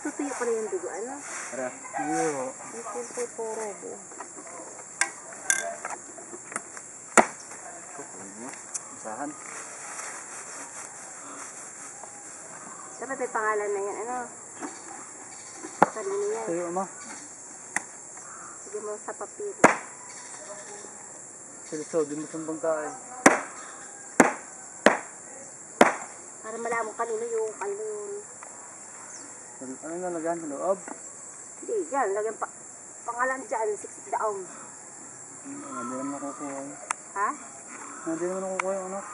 Natutuyo pala yung dugo, ano? Tara. Iyo. Yung porobo. Usahan. Dapat may pangalan na yan, ano? Kanino yan? Sa'yo, ama. Sige mo sa papel. Silisod, din mo sa bangkain. Para malaman kanino yung kalun. Ano nalagyan sa loob? Hindi, dyan. Lagyan pangalan dyan, 6 daon. Hindi naman nakukuha. Ha? Hindi naman nakukuha yung anak.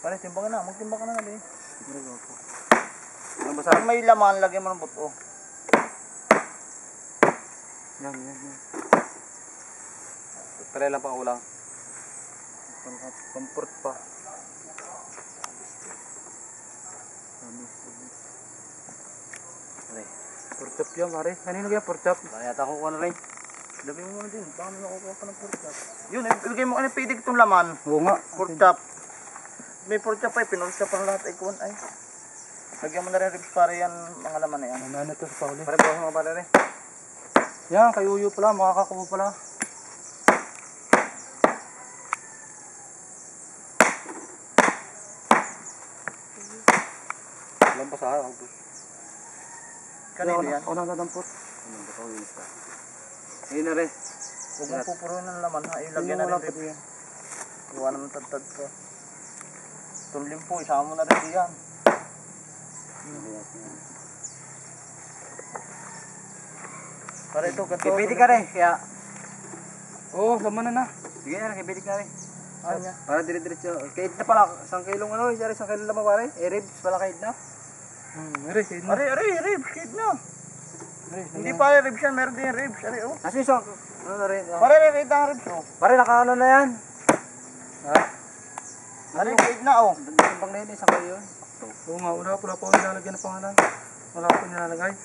Pare, timbang ka na. Magtimbang ka na natin. Pag may laman, lagyan mo ng buto. Yan. Pare lang pang ulang. Pampurt pa. Porchop yan, pare. Kanino kaya porchop? Kaya yata kukuha na rin. Labi mo muna din. Baka may nakukuha ka ng porchop. Yun, ilagay mo ano pidig itong laman. Oo nga. Porchop. May porchop ay, pinurchop ang lahat ay kuwan ay. Lagyan mo na rin ribs para yan, mga laman na yan. Ano ito sa pauli? Pare, bawas mo pare rin. Yan, kayuyo pala, makakakuha pala. Walang pasahan ako. Kanino yan? Ako nang nadampot. Ayun na rin. Huwag mong pupuruin ng laman ha. Ilagyan na rin ribs. Iwan naman tad-tad ka. Tunlim po, isama mo na rin diyan. Para ito, ganito. Kipitik ka rin, kaya... Oo, laman na. Sige na, kipitik na rin. Ano niya? Para dire-diretso. Kahit na pala, 1 kilong ano, isang kilong laman pare. Ribs pala kahit na. Ribs, kahit na. Ribs, kahit na. Hindi pa ribs yan, meron din ribs. Oh. Kasi isang, ano na rin. Pare, kahit na ribs, oh. Pare, naka-ano na yan. Ha? Ano yung kahit na, oh. Bang na yun, 1 kilo yun. Oo nga, wala pa nilalagyan na pangalan. Wala pa nilalagay.